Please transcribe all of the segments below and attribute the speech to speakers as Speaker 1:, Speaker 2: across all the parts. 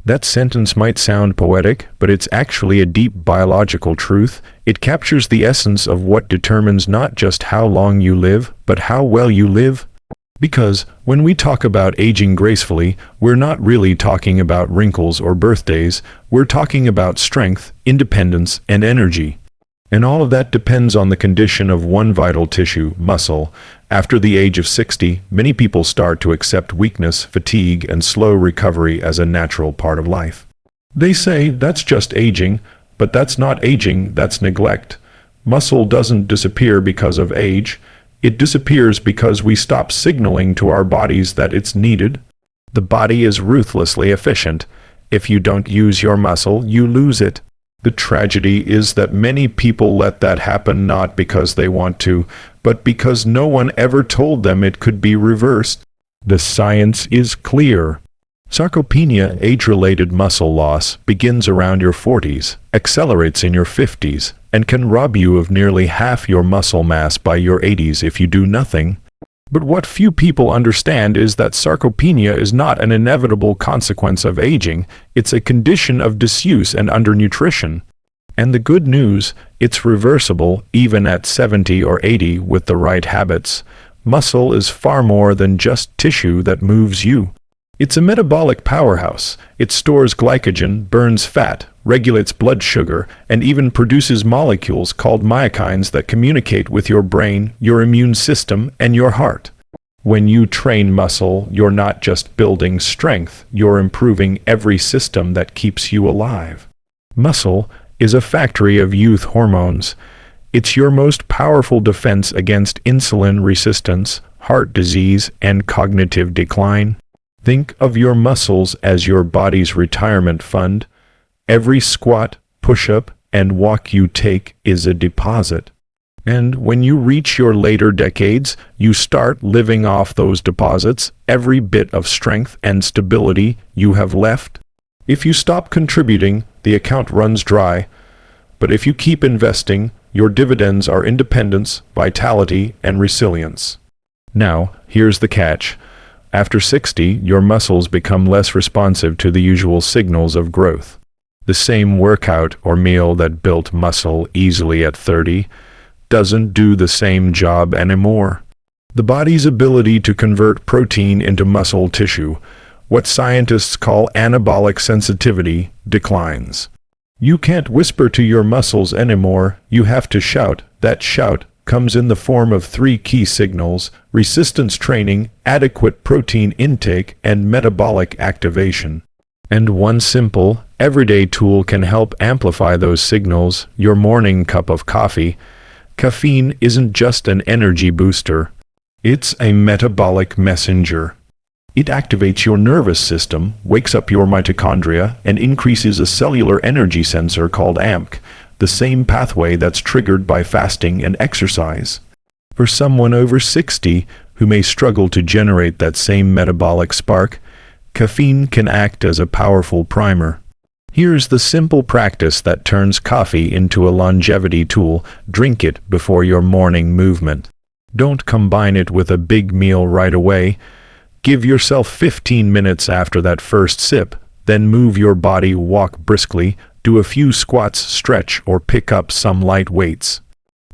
Speaker 1: That sentence might sound poetic, but it's actually a deep biological truth. It captures the essence of what determines not just how long you live, but how well you live. Because when we talk about aging gracefully, we're not really talking about wrinkles or birthdays. We're talking about strength, independence, and energy. And all of that depends on the condition of one vital tissue, muscle. After the age of 60, many people start to accept weakness, fatigue, and slow recovery as a natural part of life. They say that's just aging, but that's not aging, that's neglect. Muscle doesn't disappear because of age. It disappears because we stop signaling to our bodies that it's needed. The body is ruthlessly efficient. If you don't use your muscle, you lose it. The tragedy is that many people let that happen not because they want to, but because no one ever told them it could be reversed. The science is clear. Sarcopenia, age-related muscle loss, begins around your 40s, accelerates in your 50s, and can rob you of nearly half your muscle mass by your 80s if you do nothing. But what few people understand is that sarcopenia is not an inevitable consequence of aging, it's a condition of disuse and undernutrition. And the good news, it's reversible even at 70 or 80 with the right habits. Muscle is far more than just tissue that moves you. It's a metabolic powerhouse. It stores glycogen, burns fat, regulates blood sugar, and even produces molecules called myokines that communicate with your brain, your immune system, and your heart. When you train muscle, you're not just building strength, you're improving every system that keeps you alive. Muscle is a factory of youth hormones. It's your most powerful defense against insulin resistance, heart disease, and cognitive decline. Think of your muscles as your body's retirement fund. Every squat, push-up, and walk you take is a deposit. And when you reach your later decades, you start living off those deposits, every bit of strength and stability you have left. If you stop contributing, the account runs dry. But if you keep investing, your dividends are independence, vitality, and resilience. Now, here's the catch. After 60, your muscles become less responsive to the usual signals of growth. The same workout or meal that built muscle easily at 30 doesn't do the same job anymore. The body's ability to convert protein into muscle tissue, what scientists call anabolic sensitivity, declines. You can't whisper to your muscles anymore, you have to shout. That shout comes in the form of 3 key signals: resistance training, adequate protein intake, and metabolic activation. And one simple, everyday tool can help amplify those signals: your morning cup of coffee. Caffeine isn't just an energy booster. It's a metabolic messenger. It activates your nervous system, wakes up your mitochondria, and increases a cellular energy sensor called AMP, the same pathway that's triggered by fasting and exercise. For someone over 60 who may struggle to generate that same metabolic spark, caffeine can act as a powerful primer. Here's the simple practice that turns coffee into a longevity tool: drink it before your morning movement. Don't combine it with a big meal right away. Give yourself 15 minutes after that first sip, then move your body, walk briskly, do a few squats, stretch, or pick up some light weights.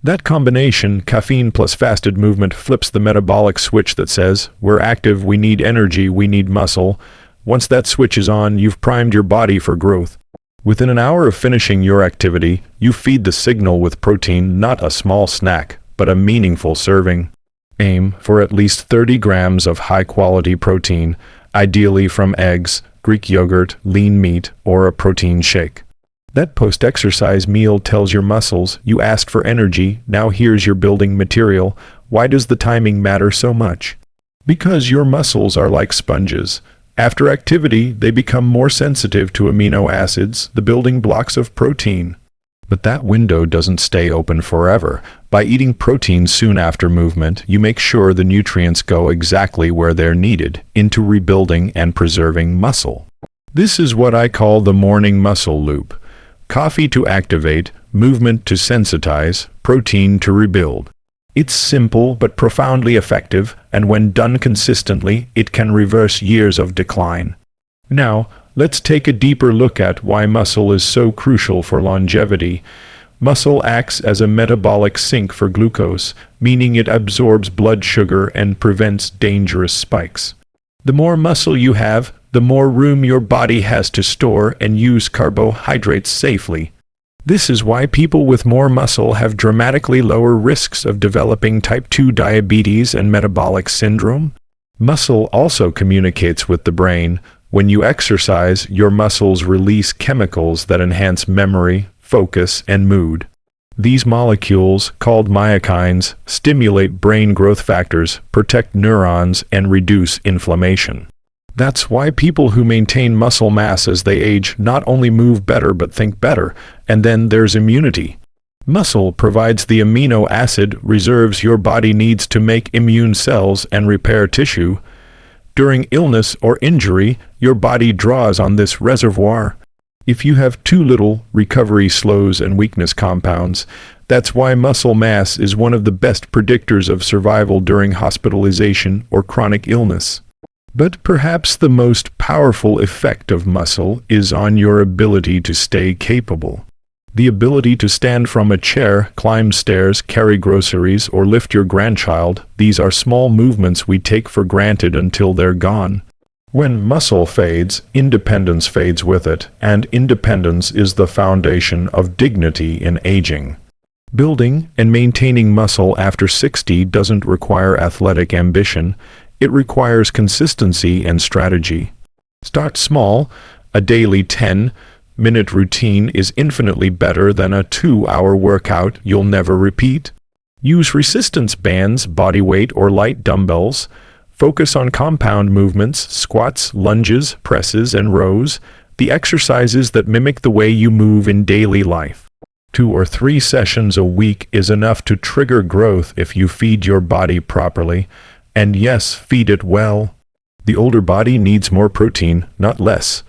Speaker 1: That combination, caffeine plus fasted movement, flips the metabolic switch that says, we're active, we need energy, we need muscle. Once that switch is on, you've primed your body for growth. Within an hour of finishing your activity, you feed the signal with protein, not a small snack, but a meaningful serving. Aim for at least 30 grams of high-quality protein, ideally from eggs, Greek yogurt, lean meat, or a protein shake. That post-exercise meal tells your muscles, you asked for energy, now here's your building material. Why does the timing matter so much? Because your muscles are like sponges. After activity, they become more sensitive to amino acids, the building blocks of protein. But that window doesn't stay open forever. By eating protein soon after movement, you make sure the nutrients go exactly where they're needed, into rebuilding and preserving muscle. This is what I call the morning muscle loop. Coffee to activate, movement to sensitize, protein to rebuild. It's simple but profoundly effective, and when done consistently, it can reverse years of decline. Now, Let's take a deeper look at why muscle is so crucial for longevity. Muscle acts as a metabolic sink for glucose, meaning it absorbs blood sugar and prevents dangerous spikes. The more muscle you have, the more room your body has to store and use carbohydrates safely. This is why people with more muscle have dramatically lower risks of developing type 2 diabetes and metabolic syndrome. Muscle also communicates with the brain. When you exercise, your muscles release chemicals that enhance memory, focus, and mood. These molecules, called myokines, stimulate brain growth factors, protect neurons, and reduce inflammation. That's why people who maintain muscle mass as they age not only move better but think better. And then there's immunity. Muscle provides the amino acid reserves your body needs to make immune cells and repair tissue. During illness or injury, your body draws on this reservoir. If you have too little, recovery slows and weakness compounds. That's why muscle mass is one of the best predictors of survival during hospitalization or chronic illness. But perhaps the most powerful effect of muscle is on your ability to stay capable. The ability to stand from a chair, climb stairs, carry groceries, or lift your grandchild, these are small movements we take for granted until they're gone. When muscle fades, independence fades with it, and independence is the foundation of dignity in aging. Building and maintaining muscle after 60 doesn't require athletic ambition. It requires consistency and strategy. Start small. A daily 10-minute routine is infinitely better than a 2-hour workout you'll never repeat. Use resistance bands, body weight, or light dumbbells. Focus on compound movements, squats, lunges, presses, and rows, the exercises that mimic the way you move in daily life. 2 or 3 sessions a week is enough to trigger growth if you feed your body properly. And yes, feed it well. The older body needs more protein, not less.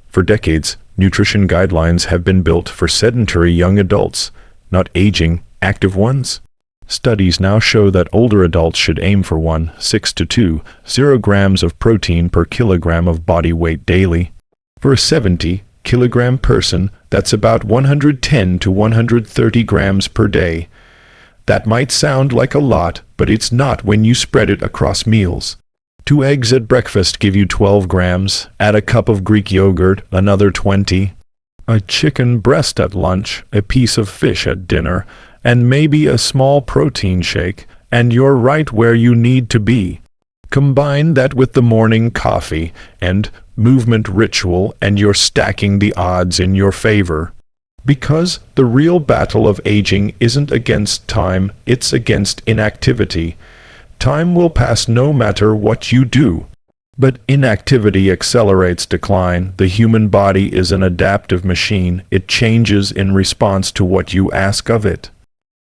Speaker 1: For decades, nutrition guidelines have been built for sedentary young adults, not aging, active ones. Studies now show that older adults should aim for 1.6 to 2.0 grams of protein per kilogram of body weight daily. For a 70-kilogram person, that's about 110 to 130 grams per day. That might sound like a lot, but it's not when you spread it across meals. 2 eggs at breakfast give you 12 grams, add a cup of Greek yogurt, another 20. A chicken breast at lunch, a piece of fish at dinner, and maybe a small protein shake, and you're right where you need to be. Combine that with the morning coffee and movement ritual, and you're stacking the odds in your favor. Because the real battle of aging isn't against time, it's against inactivity. Time will pass no matter what you do. But inactivity accelerates decline. The human body is an adaptive machine. It changes in response to what you ask of it.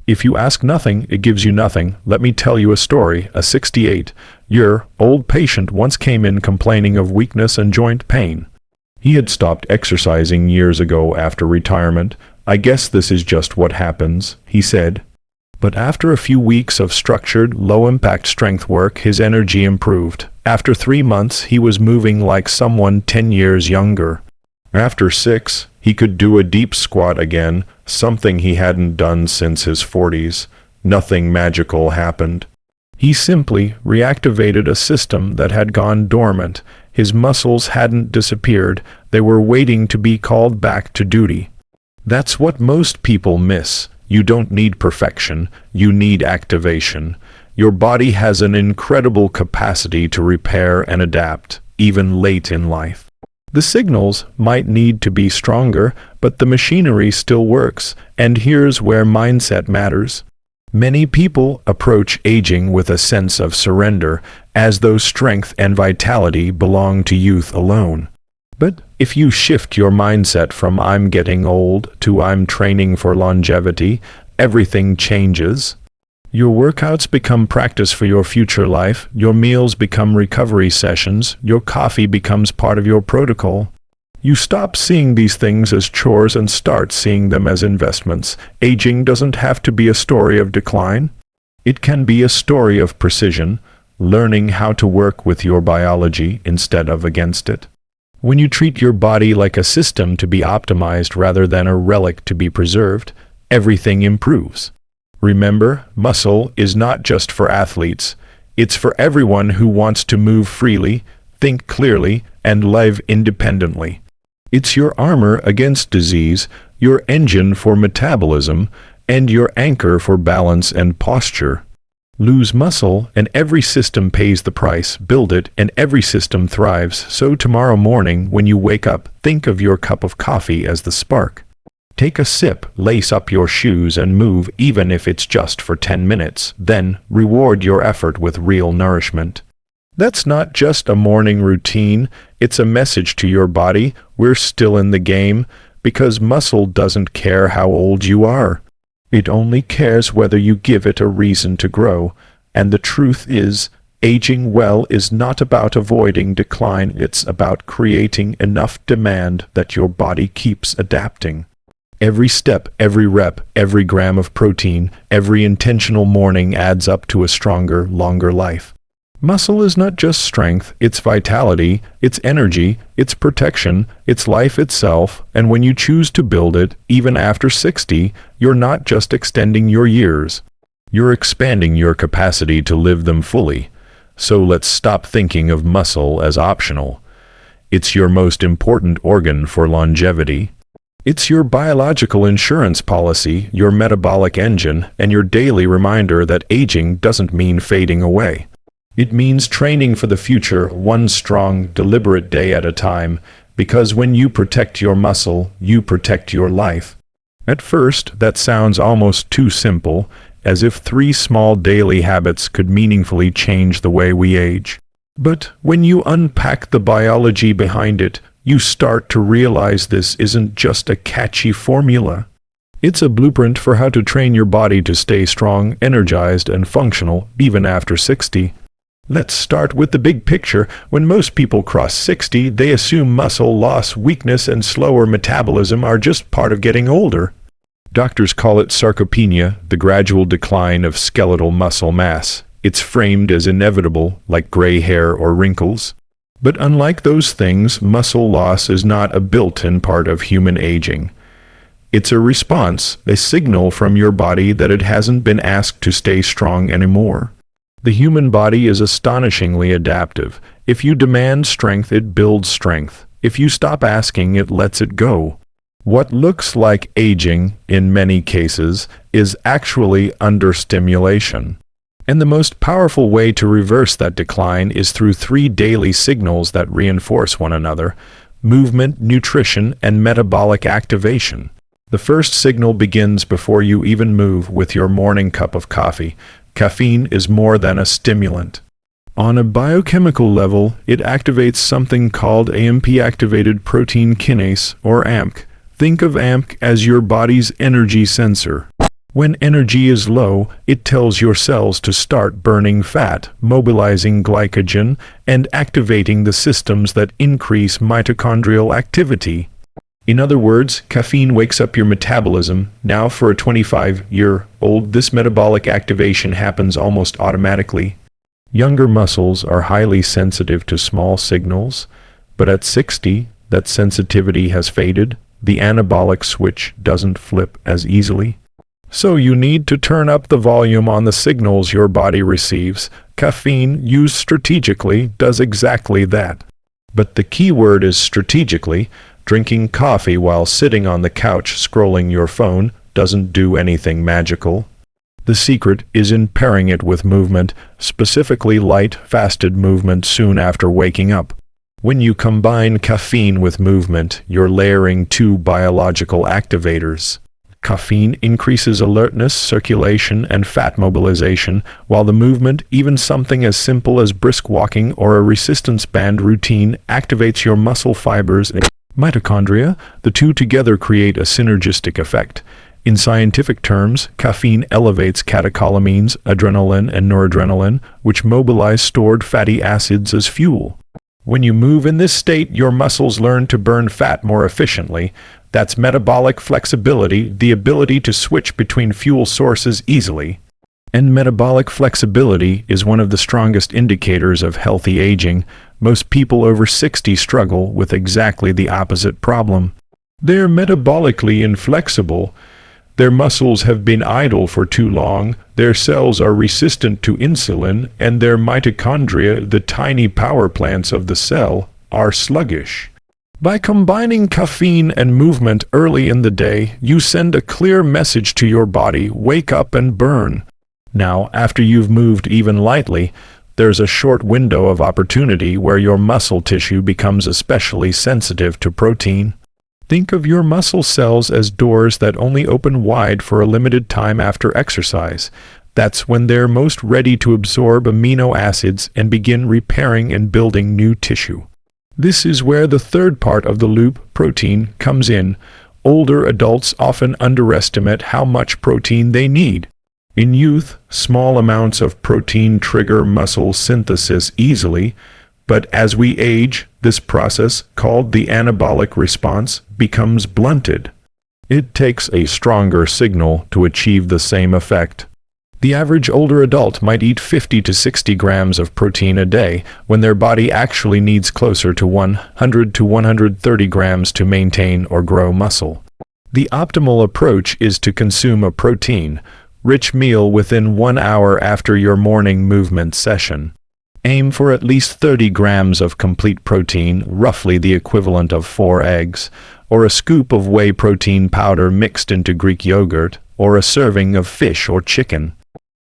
Speaker 1: If you ask nothing, it gives you nothing. Let me tell you a story. A 68-year-old patient once came in complaining of weakness and joint pain. He had stopped exercising years ago after retirement. I guess this is just what happens, he said. But after a few weeks of structured, low-impact strength work, his energy improved. After 3 months, he was moving like someone 10 years younger. After 6, he could do a deep squat again, something he hadn't done since his 40s. Nothing magical happened. He simply reactivated a system that had gone dormant. His muscles hadn't disappeared, they were waiting to be called back to duty. That's what most people miss. You don't need perfection, you need activation. Your body has an incredible capacity to repair and adapt, even late in life. The signals might need to be stronger, but the machinery still works, and here's where mindset matters. Many people approach aging with a sense of surrender, as though strength and vitality belong to youth alone. But if you shift your mindset from "I'm getting old" to "I'm training for longevity," everything changes. Your workouts become practice for your future life, your meals become recovery sessions, your coffee becomes part of your protocol. You stop seeing these things as chores and start seeing them as investments. Aging doesn't have to be a story of decline. It can be a story of precision, learning how to work with your biology instead of against it. When you treat your body like a system to be optimized rather than a relic to be preserved, everything improves. Remember, muscle is not just for athletes. It's for everyone who wants to move freely, think clearly, and live independently. It's your armor against disease, your engine for metabolism, and your anchor for balance and posture. Lose muscle, and every system pays the price. Build it, and every system thrives. So tomorrow morning, when you wake up, think of your cup of coffee as the spark. Take a sip, lace up your shoes, and move, even if it's just for 10 minutes. Then, reward your effort with real nourishment. That's not just a morning routine, it's a message to your body: we're still in the game, because muscle doesn't care how old you are. It only cares whether you give it a reason to grow. And the truth is, aging well is not about avoiding decline, it's about creating enough demand that your body keeps adapting. Every step, every rep, every gram of protein, every intentional morning adds up to a stronger, longer life. Muscle is not just strength, it's vitality, it's energy, it's protection, it's life itself, and when you choose to build it, even after 60, you're not just extending your years. You're expanding your capacity to live them fully. So let's stop thinking of muscle as optional. It's your most important organ for longevity. It's your biological insurance policy, your metabolic engine, and your daily reminder that aging doesn't mean fading away. It means training for the future, one strong, deliberate day at a time, because when you protect your muscle, you protect your life. At first, that sounds almost too simple, as if 3 small daily habits could meaningfully change the way we age. But when you unpack the biology behind it, you start to realize this isn't just a catchy formula. It's a blueprint for how to train your body to stay strong, energized, and functional even after 60. Let's start with the big picture. When most people cross 60, they assume muscle loss, weakness, and slower metabolism are just part of getting older. Doctors call it sarcopenia, the gradual decline of skeletal muscle mass. It's framed as inevitable, like gray hair or wrinkles. But unlike those things, muscle loss is not a built-in part of human aging. It's a response, a signal from your body that it hasn't been asked to stay strong anymore. The human body is astonishingly adaptive. If you demand strength, it builds strength. If you stop asking, it lets it go. What looks like aging, in many cases, is actually understimulation. And the most powerful way to reverse that decline is through 3 daily signals that reinforce one another: movement, nutrition, and metabolic activation. The first signal begins before you even move, with your morning cup of coffee. Caffeine is more than a stimulant. On a biochemical level, it activates something called AMP-activated protein kinase, or AMP. Think of AMP as your body's energy sensor. When energy is low, it tells your cells to start burning fat, mobilizing glycogen, and activating the systems that increase mitochondrial activity. In other words, caffeine wakes up your metabolism. Now, for a 25-year-old, this metabolic activation happens almost automatically. Younger muscles are highly sensitive to small signals, but at 60, that sensitivity has faded. The anabolic switch doesn't flip as easily. So you need to turn up the volume on the signals your body receives. Caffeine, used strategically, does exactly that. But the key word is strategically. Drinking coffee while sitting on the couch scrolling your phone doesn't do anything magical. The secret is in pairing it with movement, specifically light, fasted movement soon after waking up. When you combine caffeine with movement, you're layering 2 biological activators. Caffeine increases alertness, circulation, and fat mobilization, while the movement, even something as simple as brisk walking or a resistance band routine, activates your muscle fibers and mitochondria. The 2 together create a synergistic effect. In scientific terms, caffeine elevates catecholamines, adrenaline, and noradrenaline, which mobilize stored fatty acids as fuel. When you move in this state, your muscles learn to burn fat more efficiently. That's metabolic flexibility, the ability to switch between fuel sources easily. And metabolic flexibility is one of the strongest indicators of healthy aging. Most people over 60 struggle with exactly the opposite problem. They're metabolically inflexible. Their muscles have been idle for too long, their cells are resistant to insulin, and their mitochondria, the tiny power plants of the cell, are sluggish. By combining caffeine and movement early in the day, you send a clear message to your body: wake up and burn. Now, after you've moved even lightly, there's a short window of opportunity where your muscle tissue becomes especially sensitive to protein. Think of your muscle cells as doors that only open wide for a limited time after exercise. That's when they're most ready to absorb amino acids and begin repairing and building new tissue. This is where the third part of the loop, protein, comes in. Older adults often underestimate how much protein they need. In youth, small amounts of protein trigger muscle synthesis easily, but as we age, this process, called the anabolic response, becomes blunted. It takes a stronger signal to achieve the same effect. The average older adult might eat 50 to 60 grams of protein a day, when their body actually needs closer to 100 to 130 grams to maintain or grow muscle. The optimal approach is to consume a protein-rich meal within 1 hour after your morning movement session. Aim for at least 30 grams of complete protein, roughly the equivalent of 4 eggs, or a scoop of whey protein powder mixed into Greek yogurt, or a serving of fish or chicken.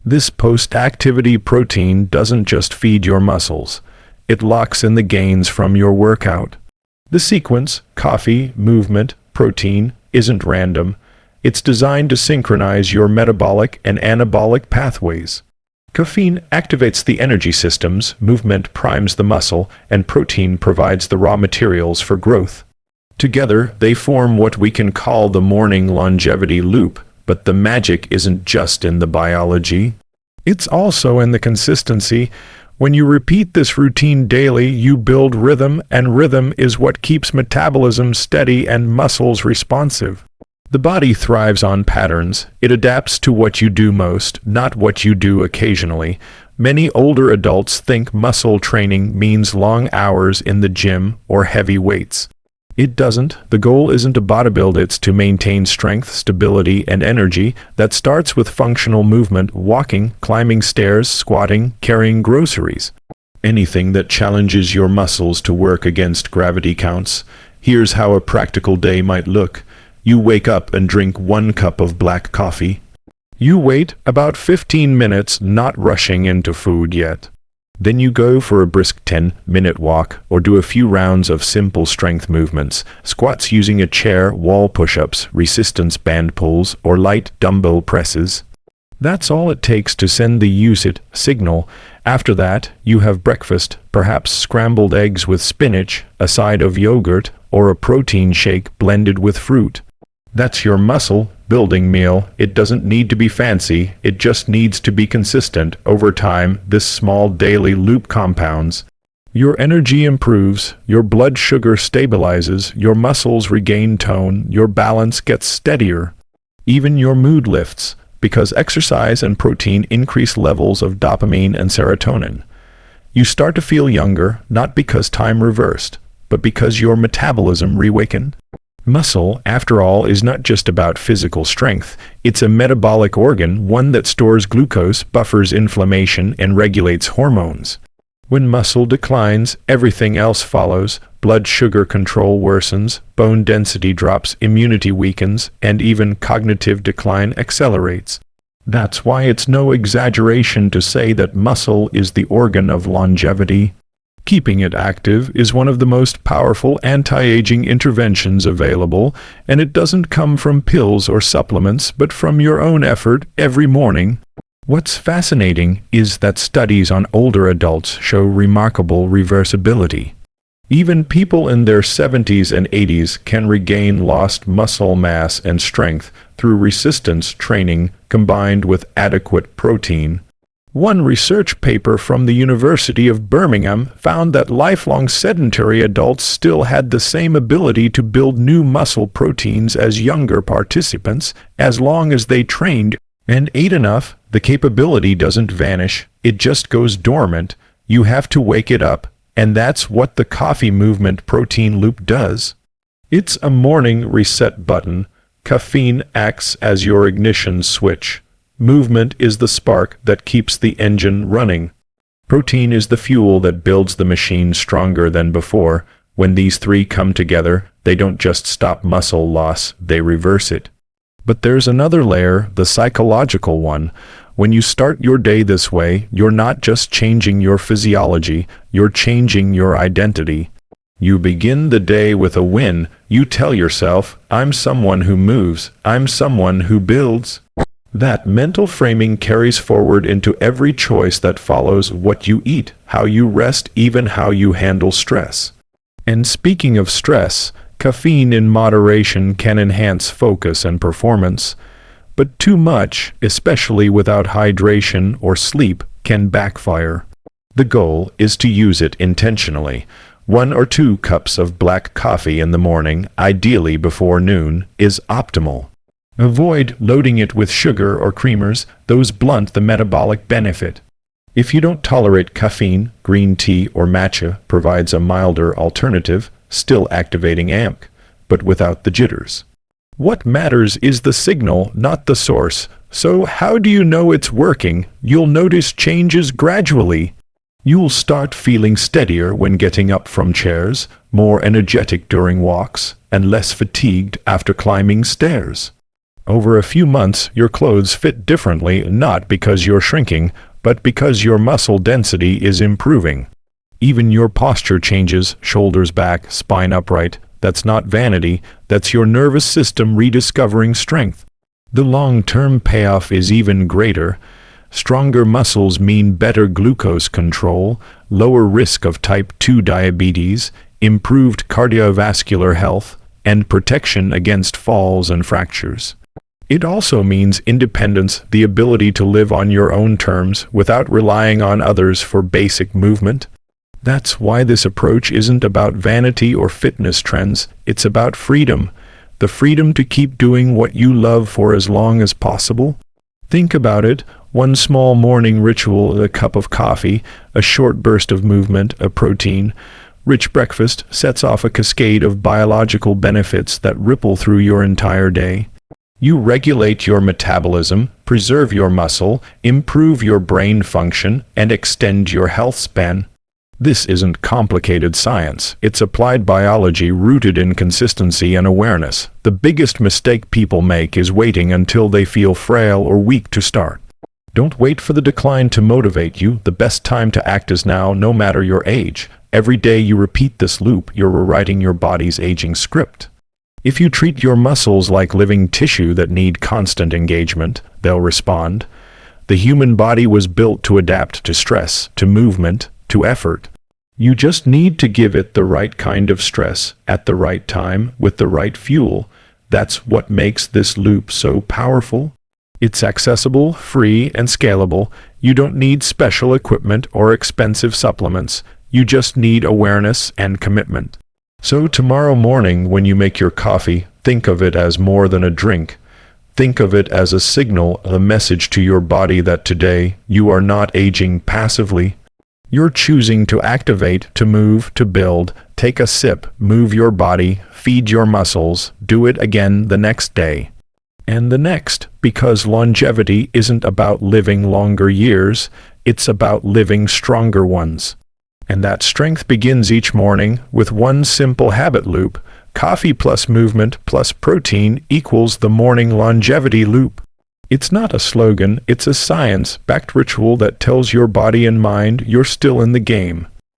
Speaker 1: This post-activity protein doesn't just feed your muscles, it locks in the gains from your workout. The sequence, coffee, movement, protein, isn't random. It's designed to synchronize your metabolic and anabolic pathways. Caffeine activates the energy systems, movement primes the muscle, and protein provides the raw materials for growth. Together, they form what we can call the morning longevity loop, but the magic isn't just in the biology. It's also in the consistency. When you repeat this routine daily, you build rhythm, and rhythm is what keeps metabolism steady and muscles responsive. The body thrives on patterns. It adapts to what you do most, not what you do occasionally. Many older adults think muscle training means long hours in the gym or heavy weights. It doesn't. The goal isn't to bodybuild, it's to maintain strength, stability, and energy that starts with functional movement: walking, climbing stairs, squatting, carrying groceries. Anything that challenges your muscles to work against gravity counts. Here's how a practical day might look. You wake up and drink 1 cup of black coffee. You wait about 15 minutes, not rushing into food yet. Then you go for a brisk 10-minute walk or do a few rounds of simple strength movements, squats using a chair, wall push-ups, resistance band pulls, or light dumbbell presses. That's all it takes to send the use it signal. After that, you have breakfast, perhaps scrambled eggs with spinach, a side of yogurt, or a protein shake blended with fruit. That's your muscle building meal. It doesn't need to be fancy, it just needs to be consistent. Over time, this small daily loop compounds. Your energy improves, your blood sugar stabilizes, your muscles regain tone, your balance gets steadier. Even your mood lifts, because exercise and protein increase levels of dopamine and serotonin. You start to feel younger, not because time reversed, but because your metabolism reawakened. Muscle, after all, is not just about physical strength. It's a metabolic organ, one that stores glucose, buffers inflammation, and regulates hormones. When muscle declines, everything else follows. Blood sugar control worsens, bone density drops, immunity weakens, and even cognitive decline accelerates. That's why it's no exaggeration to say that muscle is the organ of longevity. Keeping it active is one of the most powerful anti-aging interventions available, and it doesn't come from pills or supplements, but from your own effort every morning. What's fascinating is that studies on older adults show remarkable reversibility. Even people in their 70s and 80s can regain lost muscle mass and strength through resistance training combined with adequate protein. One research paper from the University of Birmingham found that lifelong sedentary adults still had the same ability to build new muscle proteins as younger participants, as long as they trained and ate enough. The capability doesn't vanish, it just goes dormant. You have to wake it up And that's what the coffee movement protein loop does. It's a morning reset button. Caffeine acts as your ignition switch. Movement is the spark that keeps the engine running. Protein is the fuel that builds the machine stronger than before. When these three come together, they don't just stop muscle loss, they reverse it. But there's another layer, the psychological one. When you start your day this way, you're not just changing your physiology, you're changing your identity. You begin the day with a win. You tell yourself, I'm someone who moves, I'm someone who builds. That mental framing carries forward into every choice that follows: what you eat, how you rest, even how you handle stress. And speaking of stress, caffeine in moderation can enhance focus and performance. But too much, especially without hydration or sleep, can backfire. The goal is to use it intentionally. 1 or 2 cups of black coffee in the morning, ideally before noon, is optimal. Avoid loading it with sugar or creamers; those blunt the metabolic benefit. If you don't tolerate caffeine, green tea or matcha provides a milder alternative, still activating AMP, but without the jitters. What matters is the signal, not the source. So how do you know it's working? You'll notice changes gradually. You'll start feeling steadier when getting up from chairs, more energetic during walks, and less fatigued after climbing stairs. Over a few months, your clothes fit differently, not because you're shrinking, but because your muscle density is improving. Even your posture changes, shoulders back, spine upright. That's not vanity, that's your nervous system rediscovering strength. The long-term payoff is even greater. Stronger muscles mean better glucose control, lower risk of type 2 diabetes, improved cardiovascular health, and protection against falls and fractures. It also means independence, the ability to live on your own terms without relying on others for basic movement. That's why this approach isn't about vanity or fitness trends, it's about freedom. The freedom to keep doing what you love for as long as possible. Think about it: one small morning ritual, a cup of coffee, a short burst of movement, a protein-rich breakfast, sets off a cascade of biological benefits that ripple through your entire day. You regulate your metabolism, preserve your muscle, improve your brain function, and extend your health span. This isn't complicated science. It's applied biology rooted in consistency and awareness. The biggest mistake people make is waiting until they feel frail or weak to start. Don't wait for the decline to motivate you. The best time to act is now, no matter your age. Every day you repeat this loop, you're rewriting your body's aging script. If you treat your muscles like living tissue that need constant engagement, they'll respond. The human body was built to adapt to stress, to movement, to effort. You just need to give it the right kind of stress, at the right time, with the right fuel. That's what makes this loop so powerful. It's accessible, free, and scalable. You don't need special equipment or expensive supplements. You just need awareness and commitment. So tomorrow morning, when you make your coffee, think of it as more than a drink. Think of it as a signal, a message to your body that today you are not aging passively. You're choosing to activate, to move, to build. Take a sip, move your body, feed your muscles, do it again the next day. And the next, because longevity isn't about living longer years, it's about living stronger ones. And that strength begins each morning with one simple habit loop. Coffee plus movement plus protein equals the morning longevity loop. It's not a slogan, it's a science-backed ritual that tells your body and mind you're still in the game.